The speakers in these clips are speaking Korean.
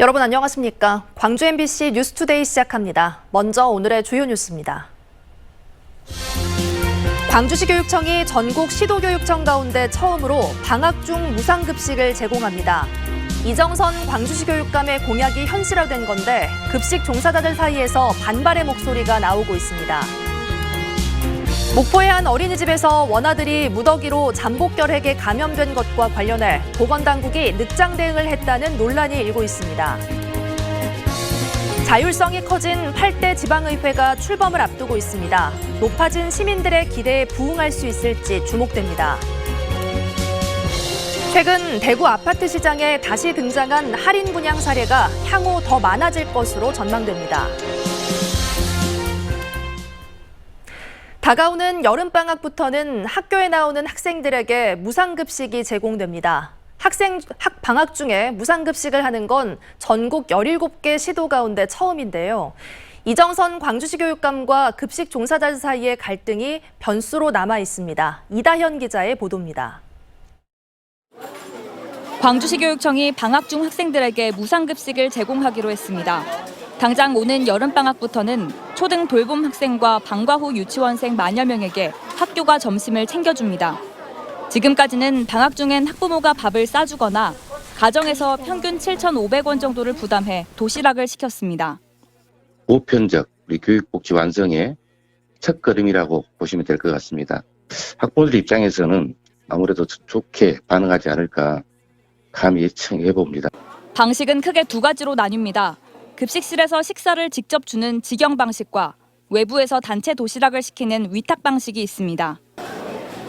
여러분 안녕하십니까? 광주 MBC 뉴스투데이 시작합니다. 먼저 오늘의 주요 뉴스입니다. 광주시 교육청이 전국 시도교육청 가운데 처음으로 방학 중 무상급식을 제공합니다. 이정선 광주시 교육감의 공약이 현실화된 건데 급식 종사자들 사이에서 반발의 목소리가 나오고 있습니다. 목포의 한 어린이집에서 원아들이 무더기로 잠복결핵에 감염된 것과 관련해 보건당국이 늑장 대응을 했다는 논란이 일고 있습니다. 자율성이 커진 8대 지방의회가 출범을 앞두고 있습니다. 높아진 시민들의 기대에 부응할 수 있을지 주목됩니다. 최근 대구 아파트 시장에 다시 등장한 할인 분양 사례가 향후 더 많아질 것으로 전망됩니다. 다가오는 여름방학부터는 학교에 나오는 학생들에게 무상급식이 제공됩니다. 방학 중에 무상급식을 하는 건 전국 17개 시도 가운데 처음인데요. 이정선 광주시 교육감과 급식 종사자 사이의 갈등이 변수로 남아 있습니다. 이다현 기자의 보도입니다. 광주시 교육청이 방학 중 학생들에게 무상급식을 제공하기로 했습니다. 당장 오는 여름방학부터는 초등 돌봄 학생과 방과 후 유치원생 만여 명에게 학교가 점심을 챙겨줍니다. 지금까지는 방학 중엔 학부모가 밥을 싸주거나 가정에서 평균 7,500원 정도를 부담해 도시락을 시켰습니다. 보편적 우리 교육복지 완성의 첫걸음이라고 보시면 될 것 같습니다. 학부모들 입장에서는 아무래도 좋게 반응하지 않을까 감히 예측해 봅니다. 방식은 크게 두 가지로 나뉩니다. 급식실에서 식사를 직접 주는 직영 방식과 외부에서 단체 도시락을 시키는 위탁 방식이 있습니다.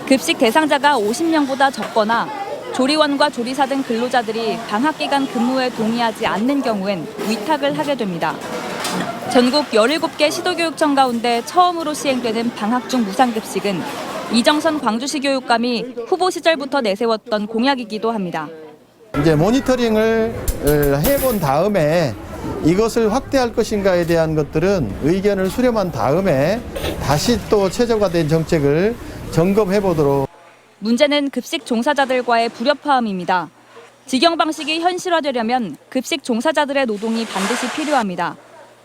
급식 대상자가 50명보다 적거나 조리원과 조리사 등 근로자들이 방학 기간 근무에 동의하지 않는 경우엔 위탁을 하게 됩니다. 전국 17개 시도교육청 가운데 처음으로 시행되는 방학 중 무상급식은 이정선 광주시 교육감이 후보 시절부터 내세웠던 공약이기도 합니다. 이제 모니터링을 해본 다음에 이것을 확대할 것인가에 대한 것들은 의견을 수렴한 다음에 다시 또 최저화된 정책을 점검해 보도록. 문제는 급식 종사자들과의 불협화음입니다. 직영 방식이 현실화되려면 급식 종사자들의 노동이 반드시 필요합니다.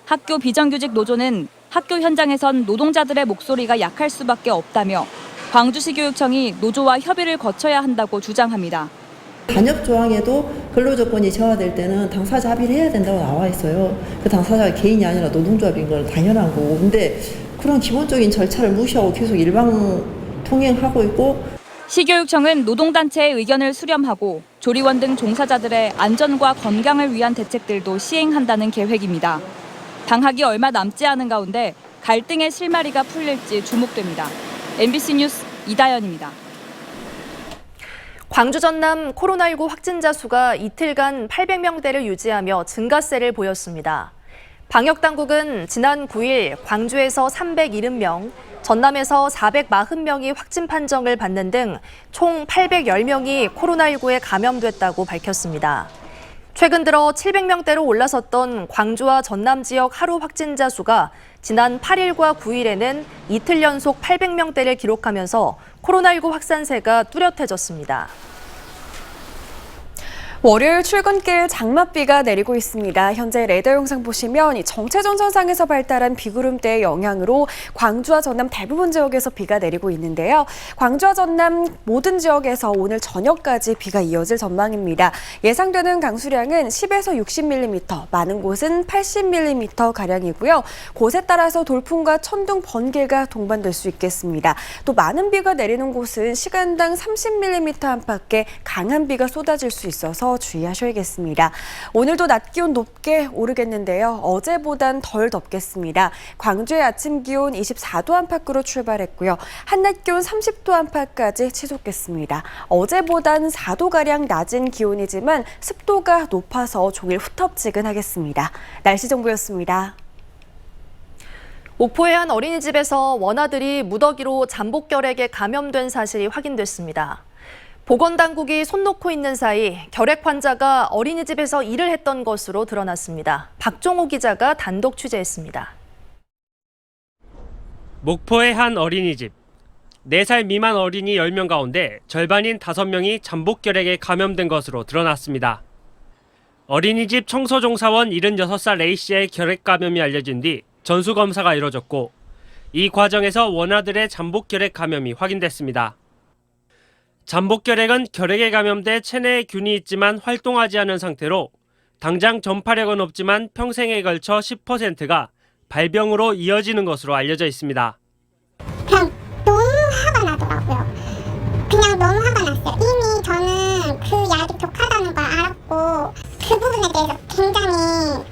학교 비정규직 노조는 학교 현장에선 노동자들의 목소리가 약할 수밖에 없다며 광주시 교육청이 노조와 협의를 거쳐야 한다고 주장합니다. 단협 조항에도 근로조건이 저하될 때는 당사자 합의를 해야 된다고 나와 있어요. 그 당사자가 개인이 아니라 노동조합인 건 당연한 거고. 근데 그런 기본적인 절차를 무시하고 계속 일방 통행하고 있고. 시교육청은 노동단체의 의견을 수렴하고 조리원 등 종사자들의 안전과 건강을 위한 대책들도 시행한다는 계획입니다. 방학이 얼마 남지 않은 가운데 갈등의 실마리가 풀릴지 주목됩니다. MBC 뉴스 이다현입니다. 광주 전남 코로나19 확진자 수가 이틀간 800명대를 유지하며 증가세를 보였습니다. 방역당국은 지난 9일 광주에서 370명, 전남에서 440명이 확진 판정을 받는 등 총 810명이 코로나19에 감염됐다고 밝혔습니다. 최근 들어 700명대로 올라섰던 광주와 전남 지역 하루 확진자 수가 지난 8일과 9일에는 이틀 연속 800명대를 기록하면서 코로나19 확산세가 뚜렷해졌습니다. 월요일 출근길 장맛비가 내리고 있습니다. 현재 레이더 영상 보시면 이 정체전선상에서 발달한 비구름대의 영향으로 광주와 전남 대부분 지역에서 비가 내리고 있는데요. 광주와 전남 모든 지역에서 오늘 저녁까지 비가 이어질 전망입니다. 예상되는 강수량은 10에서 60mm, 많은 곳은 80mm가량이고요. 곳에 따라서 돌풍과 천둥, 번개가 동반될 수 있겠습니다. 또 많은 비가 내리는 곳은 시간당 30mm 안팎의 강한 비가 쏟아질 수 있어서 주의하셔야겠습니다. 오늘도 낮 기온 높게 오르겠는데요. 어제보단 덜 덥겠습니다. 광주의 아침 기온 24도 안팎으로 출발했고요. 한낮 기온 30도 안팎까지 치솟겠습니다. 어제보단 4도가량 낮은 기온이지만 습도가 높아서 종일 후텁지근하겠습니다. 날씨 정보였습니다. 목포의 한 어린이집에서 원아들이 무더기로 잠복결핵에 감염된 사실이 확인됐습니다. 보건당국이 손 놓고 있는 사이 결핵 환자가 어린이집에서 일을 했던 것으로 드러났습니다. 박종호 기자가 단독 취재했습니다. 목포의 한 어린이집. 4살 미만 어린이 10명 가운데 절반인 5명이 잠복결핵에 감염된 것으로 드러났습니다. 어린이집 청소종사원 76살 A씨의 결핵 감염이 알려진 뒤 전수검사가 이뤄졌고 이 과정에서 원아들의 잠복 결핵 감염이 확인됐습니다. 잠복 결핵은 결핵에 감염돼 체내에 균이 있지만 활동하지 않은 상태로 당장 전파력은 없지만 평생에 걸쳐 10%가 발병으로 이어지는 것으로 알려져 있습니다. 그냥 너무 화가 나더라고요. 그냥 너무 화가 났어요. 이미 저는 그 약이 독하다는 걸 알았고 그 부분에 대해서 굉장히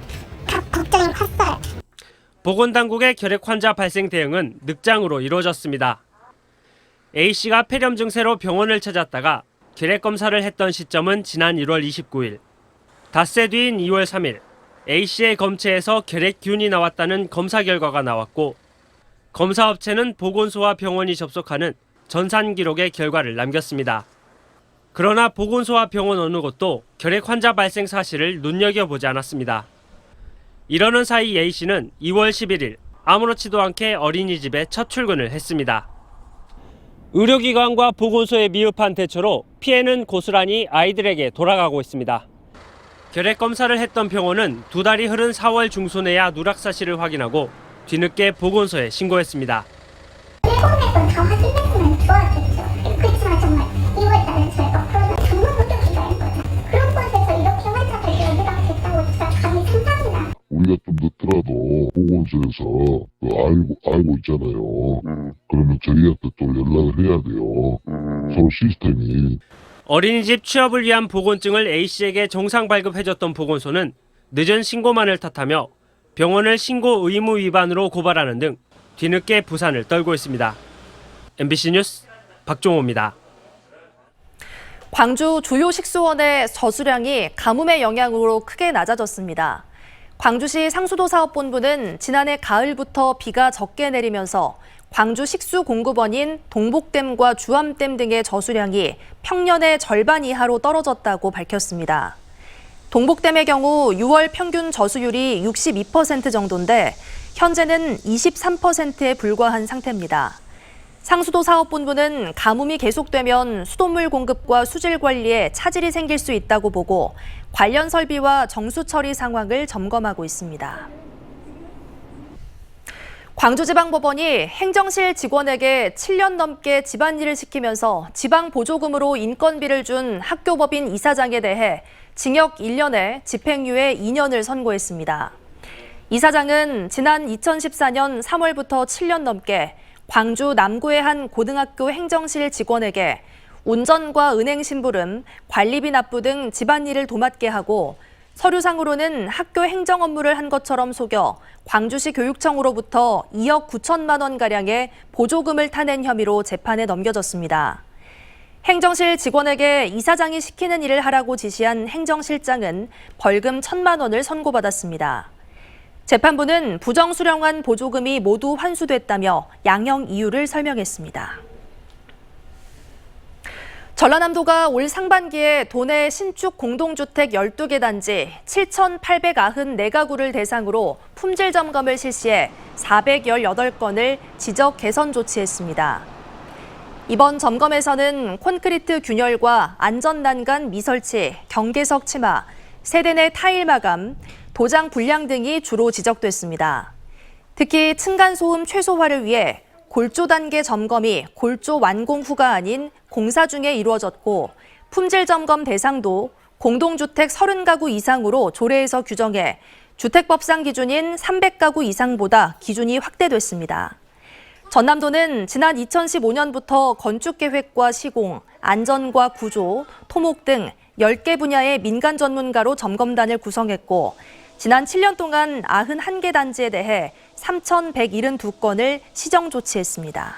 걱정이 컸어요. 보건당국의 결핵 환자 발생 대응은 늑장으로 이루어졌습니다. A씨가 폐렴 증세로 병원을 찾았다가 결핵 검사를 했던 시점은 지난 1월 29일. 닷새 뒤인 2월 3일 A씨의 검체에서 결핵균이 나왔다는 검사 결과가 나왔고 검사업체는 보건소와 병원이 접속하는 전산 기록에 결과를 남겼습니다. 그러나 보건소와 병원 어느 곳도 결핵 환자 발생 사실을 눈여겨보지 않았습니다. 이러는 사이 A씨는 2월 11일 아무렇지도 않게 어린이집에 첫 출근을 했습니다. 의료기관과 보건소의 미흡한 대처로 피해는 고스란히 아이들에게 돌아가고 있습니다. 결핵 검사를 했던 병원은 2달이 흐른 4월 중순에야 누락 사실을 확인하고 뒤늦게 보건소에 신고했습니다. 7-8번 다 확인했으면 좋았겠죠. 그렇지만 정말 2월달에 저희가 정말 못 견디는 거죠. 그런 곳에서 이렇게 환자들이 누락됐다고 진짜 감이 상상이나. 우리가 좀 늦더라도 보건소에서 알고 있잖아요. 그러면 저희한테 또 연락을 해야 돼요. 서로 시스템이. 어린이집 취업을 위한 보건증을 A씨에게 정상 발급해줬던 보건소는 늦은 신고만을 탓하며 병원을 신고 의무 위반으로 고발하는 등 뒤늦게 부산을 떨고 있습니다. MBC 뉴스 박종호입니다. 광주 주요 식수원의 저수량이 가뭄의 영향으로 크게 낮아졌습니다. 광주시 상수도사업본부는 지난해 가을부터 비가 적게 내리면서 광주 식수공급원인 동복댐과 주암댐 등의 저수량이 평년의 절반 이하로 떨어졌다고 밝혔습니다. 동복댐의 경우 6월 평균 저수율이 62% 정도인데 현재는 23%에 불과한 상태입니다. 상수도사업본부는 가뭄이 계속되면 수돗물 공급과 수질 관리에 차질이 생길 수 있다고 보고 관련 설비와 정수 처리 상황을 점검하고 있습니다. 광주지방법원이 행정실 직원에게 7년 넘게 집안일을 시키면서 지방보조금으로 인건비를 준 학교법인 이사장에 대해 징역 1년에 집행유예 2년을 선고했습니다. 이사장은 지난 2014년 3월부터 7년 넘게 광주 남구의 한 고등학교 행정실 직원에게 운전과 은행 심부름, 관리비 납부 등 집안일을 도맡게 하고 서류상으로는 학교 행정 업무를 한 것처럼 속여 광주시 교육청으로부터 2억 9천만 원가량의 보조금을 타낸 혐의로 재판에 넘겨졌습니다. 행정실 직원에게 이사장이 시키는 일을 하라고 지시한 행정실장은 벌금 1천만 원을 선고받았습니다. 재판부는 부정수령한 보조금이 모두 환수됐다며 양형 이유를 설명했습니다. 전라남도가 올 상반기에 도내 신축 공동주택 12개 단지 7,894가구를 대상으로 품질 점검을 실시해 418건을 지적 개선 조치했습니다. 이번 점검에서는 콘크리트 균열과 안전난간 미설치, 경계석 침하, 세대 내 타일 마감, 도장 불량 등이 주로 지적됐습니다. 특히 층간소음 최소화를 위해 골조 단계 점검이 골조 완공 후가 아닌 공사 중에 이루어졌고 품질 점검 대상도 공동주택 30가구 이상으로 조례에서 규정해 주택법상 기준인 300가구 이상보다 기준이 확대됐습니다. 전남도는 지난 2015년부터 건축계획과 시공, 안전과 구조, 토목 등 10개 분야의 민간 전문가로 점검단을 구성했고 지난 7년 동안 91개 단지에 대해 3,172건을 시정 조치했습니다.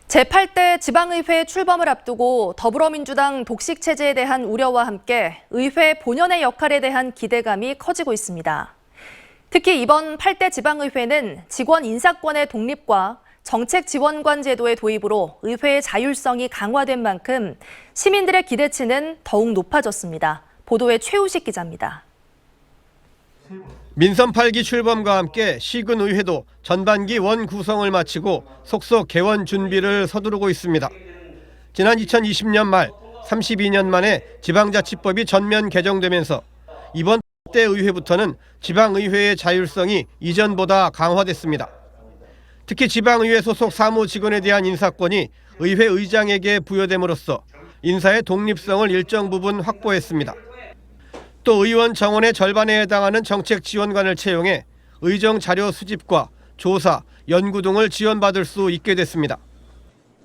제8대 지방의회 출범을 앞두고 더불어민주당 독식 체제에 대한 우려와 함께 의회 본연의 역할에 대한 기대감이 커지고 있습니다. 특히 이번 8대 지방의회는 직원 인사권의 독립과 정책지원관 제도의 도입으로 의회의 자율성이 강화된 만큼 시민들의 기대치는 더욱 높아졌습니다. 보도에 최우식 기자입니다. 민선 8기 출범과 함께 시군의회도 전반기 원 구성을 마치고 속속 개원 준비를 서두르고 있습니다. 지난 2020년 말 32년 만에 지방자치법이 전면 개정되면서 이번 때 의회부터는 지방의회의 자율성이 이전보다 강화됐습니다. 특히 지방의회 소속 사무직원에 대한 인사권이 의회 의장에게 부여됨으로써 인사의 독립성을 일정 부분 확보했습니다. 또 의원 정원의 절반에 해당하는 정책 지원관을 채용해 의정 자료 수집과 조사, 연구 등을 지원받을 수 있게 됐습니다.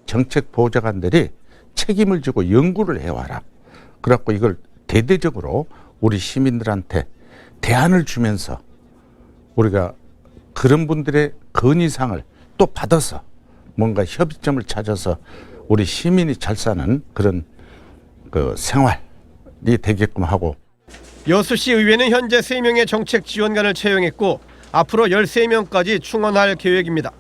정책 보좌관들이 책임을 지고 연구를 해와라. 그래갖고 이걸 대대적으로 우리 시민들한테 대안을 주면서 우리가 그런 분들의 건의사항을 또 받아서 뭔가 협의점을 찾아서 우리 시민이 잘 사는 그런 생활이 되게끔 하고. 여수시 의회는 현재 3명의 정책 지원관을 채용했고 앞으로 13명까지 충원할 계획입니다.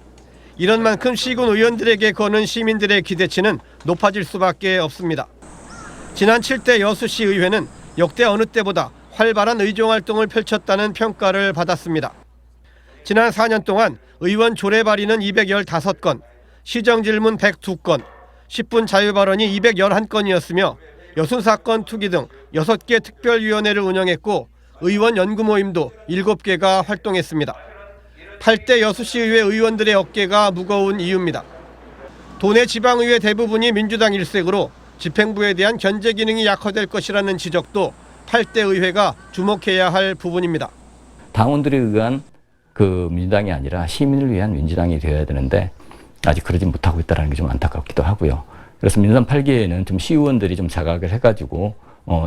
이런 만큼 시군 의원들에게 거는 시민들의 기대치는 높아질 수밖에 없습니다. 지난 7대 여수시 의회는 역대 어느 때보다 활발한 의정활동을 펼쳤다는 평가를 받았습니다. 지난 4년 동안 의원 조례 발의는 215건, 시정질문 102건, 10분 자유발언이 211건이었으며 여순사건 투기 등 6개 특별위원회를 운영했고 의원 연구 모임도 7개가 활동했습니다. 8대 여수시의회 의원들의 어깨가 무거운 이유입니다. 도내 지방의회 대부분이 민주당 일색으로 집행부에 대한 견제 기능이 약화될 것이라는 지적도 8대 의회가 주목해야 할 부분입니다. 당원들에 의한 그 민주당이 아니라 시민을 위한 민주당이 되어야 되는데 아직 그러지 못하고 있다는 게 좀 안타깝기도 하고요. 그래서 민선 8기에는 좀 시의원들이 좀 자각을 해가지고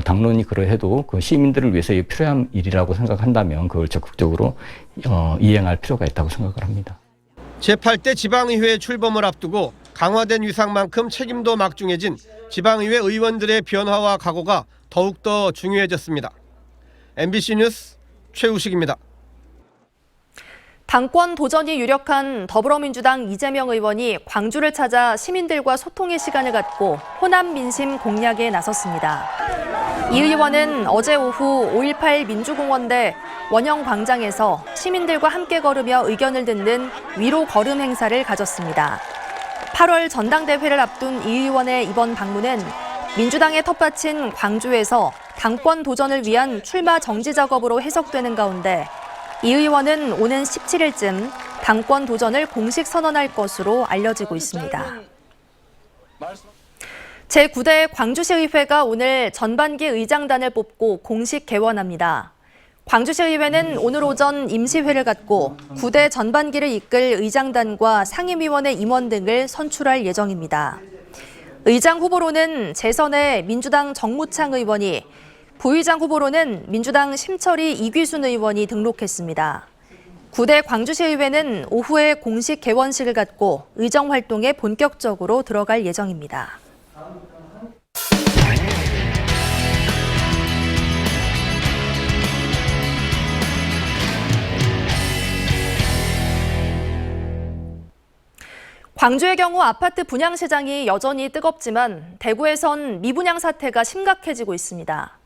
당론이 그러해도 그 시민들을 위해서 필요한 일이라고 생각한다면 그걸 적극적으로 이행할 필요가 있다고 생각을 합니다. 제8대 지방의회 출범을 앞두고 강화된 위상만큼 책임도 막중해진 지방의회 의원들의 변화와 각오가 더욱더 중요해졌습니다. MBC 뉴스 최우식입니다. 당권 도전이 유력한 더불어민주당 이재명 의원이 광주를 찾아 시민들과 소통의 시간을 갖고 호남 민심 공략에 나섰습니다. 이 의원은 어제 오후 5.18 민주공원대 원형광장에서 시민들과 함께 걸으며 의견을 듣는 위로 걸음 행사를 가졌습니다. 8월 전당대회를 앞둔 이 의원의 이번 방문은 민주당의 텃밭인 광주에서 당권 도전을 위한 출마 정지 작업으로 해석되는 가운데 이 의원은 오는 17일쯤 당권 도전을 공식 선언할 것으로 알려지고 있습니다. 제9대 광주시의회가 오늘 전반기 의장단을 뽑고 공식 개원합니다. 광주시의회는 오늘 오전 임시회를 갖고 9대 전반기를 이끌 의장단과 상임위원회 임원 등을 선출할 예정입니다. 의장 후보로는 재선의 민주당 정무창 의원이, 부의장 후보로는 민주당 심철희 이귀순 의원이 등록했습니다. 9대 광주시의회는 오후에 공식 개원식을 갖고 의정 활동에 본격적으로 들어갈 예정입니다. 광주의 경우 아파트 분양 시장이 여전히 뜨겁지만 대구에선 미분양 사태가 심각해지고 있습니다.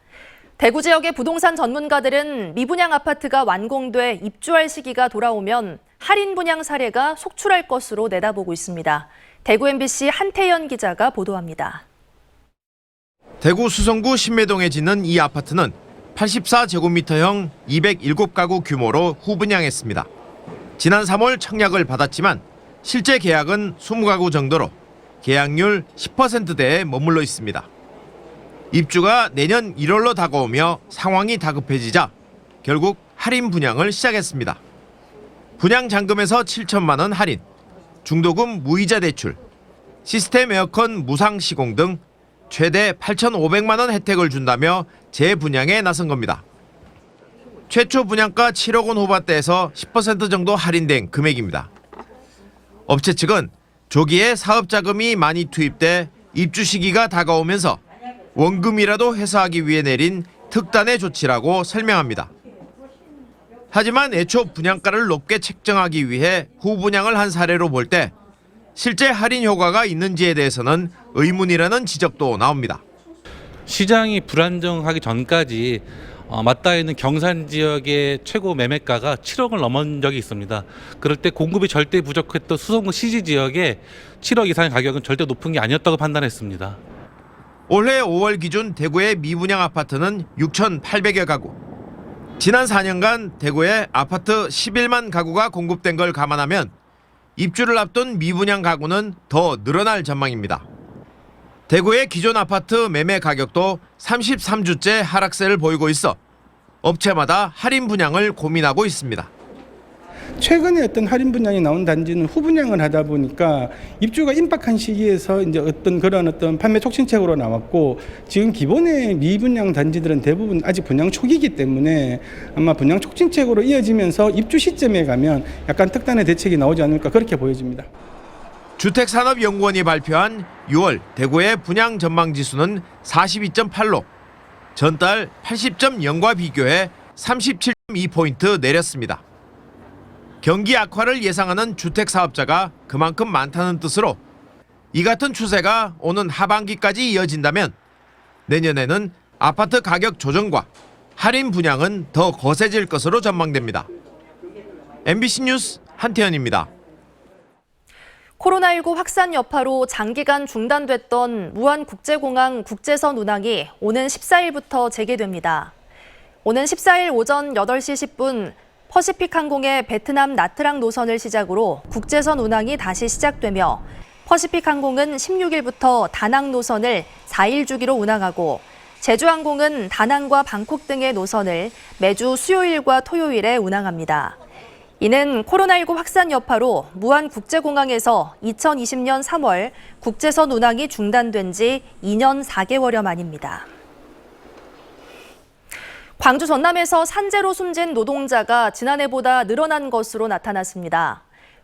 대구 지역의 부동산 전문가들은 미분양 아파트가 완공돼 입주할 시기가 돌아오면 할인 분양 사례가 속출할 것으로 내다보고 있습니다. 대구 MBC 한태연 기자가 보도합니다. 대구 수성구 신매동에 짓는 이 아파트는 84제곱미터형 207가구 규모로 후분양했습니다. 지난 3월 청약을 받았지만 실제 계약은 20가구 정도로 계약률 10%대에 머물러 있습니다. 입주가 내년 1월로 다가오며 상황이 다급해지자 결국 할인 분양을 시작했습니다. 분양 잔금에서 7천만 원 할인, 중도금 무이자 대출, 시스템 에어컨 무상 시공 등 최대 8,500만 원 혜택을 준다며 재분양에 나선 겁니다. 최초 분양가 7억 원 후반대에서 10% 정도 할인된 금액입니다. 업체 측은 조기에 사업 자금이 많이 투입돼 입주 시기가 다가오면서 원금이라도 회수하기 위해 내린 특단의 조치라고 설명합니다. 하지만 애초 분양가를 높게 책정하기 위해 후분양을 한 사례로 볼 때 실제 할인 효과가 있는지에 대해서는 의문이라는 지적도 나옵니다. 시장이 불안정하기 전까지 맞닿아 있는 경산 지역의 최고 매매가가 7억을 넘은 적이 있습니다. 그럴 때 공급이 절대 부족했던 수성구 CG 지역에 7억 이상의 가격은 절대 높은 게 아니었다고 판단했습니다. 올해 5월 기준 대구의 미분양 아파트는 6,800여 가구. 지난 4년간 대구에 아파트 11만 가구가 공급된 걸 감안하면 입주를 앞둔 미분양 가구는 더 늘어날 전망입니다. 대구의 기존 아파트 매매 가격도 33주째 하락세를 보이고 있어 업체마다 할인 분양을 고민하고 있습니다. 최근에 어떤 할인 분양이 나온 단지는 후분양을 하다 보니까 입주가 임박한 시기에서 이제 그런 판매 촉진책으로 나왔고, 지금 기본의 미분양 단지들은 대부분 아직 분양 초기이기 때문에 아마 분양 촉진책으로 이어지면서 입주 시점에 가면 약간 특단의 대책이 나오지 않을까, 그렇게 보여집니다. 주택산업연구원이 발표한 6월 대구의 분양 전망 지수는 42.8로 전달 80.0과 비교해 37.2포인트 내렸습니다. 경기 악화를 예상하는 주택사업자가 그만큼 많다는 뜻으로 이 같은 추세가 오는 하반기까지 이어진다면 내년에는 아파트 가격 조정과 할인 분양은 더 거세질 것으로 전망됩니다. MBC 뉴스 한태현입니다. 코로나19 확산 여파로 장기간 중단됐던 무안국제공항 국제선 운항이 오는 14일부터 재개됩니다. 오는 14일 오전 8시 10분 퍼시픽항공의 베트남 나트랑 노선을 시작으로 국제선 운항이 다시 시작되며 퍼시픽항공은 16일부터 다낭 노선을 4일 주기로 운항하고 제주항공은 다낭과 방콕 등의 노선을 매주 수요일과 토요일에 운항합니다. 이는 코로나19 확산 여파로 무안국제공항에서 2020년 3월 국제선 운항이 중단된 지 2년 4개월여 만입니다. 광주 전남에서 산재로 숨진 노동자가 지난해보다 늘어난 것으로 나타났습니다.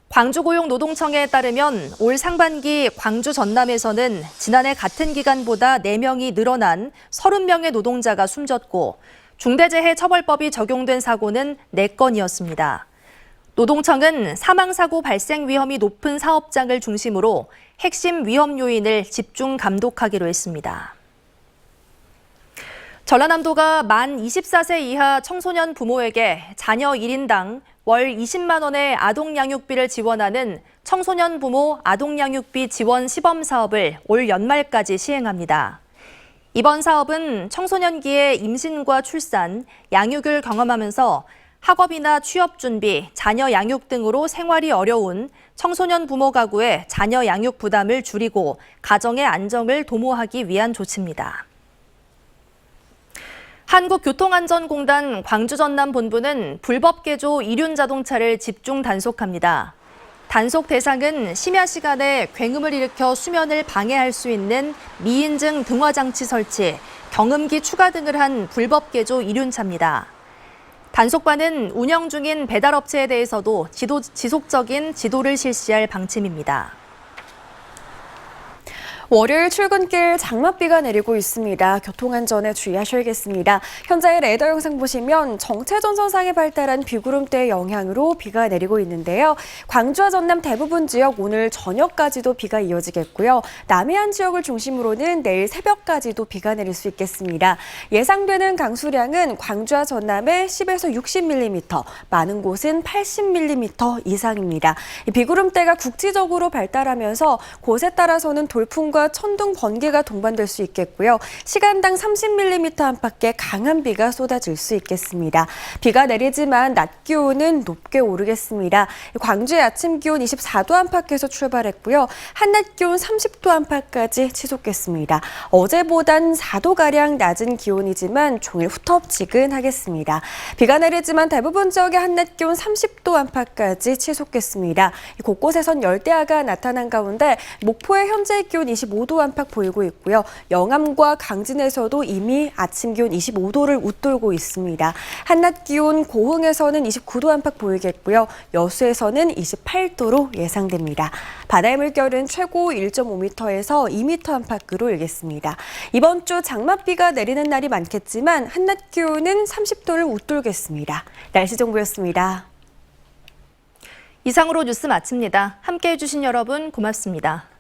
광주고용노동청에 따르면 올 상반기 광주 전남에서는 지난해 같은 기간보다 4명이 늘어난 30명의 노동자가 숨졌고 중대재해처벌법이 적용된 사고는 4건이었습니다. 노동청은 사망사고 발생 위험이 높은 사업장을 중심으로 핵심 위험 요인을 집중 감독하기로 했습니다. 전라남도가 만 24세 이하 청소년 부모에게 자녀 1인당 월 20만 원의 아동양육비를 지원하는 청소년 부모 아동양육비 지원 시범 사업을 올 연말까지 시행합니다. 이번 사업은 청소년기의 임신과 출산, 양육을 경험하면서 학업이나 취업 준비, 자녀 양육 등으로 생활이 어려운 청소년 부모 가구의 자녀 양육 부담을 줄이고 가정의 안정을 도모하기 위한 조치입니다. 한국교통안전공단 광주 전남 본부는 불법 개조 이륜 자동차를 집중 단속합니다. 단속 대상은 심야 시간에 굉음을 일으켜 수면을 방해할 수 있는 미인증 등화 장치 설치, 경음기 추가 등을 한 불법 개조 이륜차입니다. 단속반은 운영 중인 배달업체에 대해서도 지속적인 지도를 실시할 방침입니다. 월요일 출근길 장맛비가 내리고 있습니다. 교통안전에 주의하셔야겠습니다. 현재 레이더 영상 보시면 정체전선상에 발달한 비구름대의 영향으로 비가 내리고 있는데요. 광주와 전남 대부분 지역 오늘 저녁까지도 비가 이어지겠고요. 남해안 지역을 중심으로는 내일 새벽까지도 비가 내릴 수 있겠습니다. 예상되는 강수량은 광주와 전남에 10에서 60mm, 많은 곳은 80mm 이상입니다. 비구름대가 국지적으로 발달하면서 곳에 따라서는 돌풍과 천둥, 번개가 동반될 수 있겠고요. 시간당 30mm 안팎의 강한 비가 쏟아질 수 있겠습니다. 비가 내리지만 낮 기온은 높게 오르겠습니다. 광주의 아침 기온 24도 안팎에서 출발했고요. 한낮 기온 30도 안팎까지 치솟겠습니다. 어제보단 4도가량 낮은 기온이지만 종일 후텁지근하겠습니다. 비가 내리지만 대부분 지역의 한낮 기온 30도 안팎까지 치솟겠습니다. 곳곳에선 열대야가 나타난 가운데 목포의 현재 기온 25도 안팎 보이고 있고요. 영암과 강진에서도 이미 아침 기온 25도를 웃돌고 있습니다. 한낮 기온 고흥에서는 29도 안팎 보이겠고요. 여수에서는 28도로 예상됩니다. 바다의 물결은 최고 1.5m에서 2m 안팎으로 일겠습니다. 이번 주 장맛비가 내리는 날이 많겠지만 한낮 기온은 30도를 웃돌겠습니다. 날씨 정보였습니다. 이상으로 뉴스 마칩니다. 함께해 주신 여러분 고맙습니다.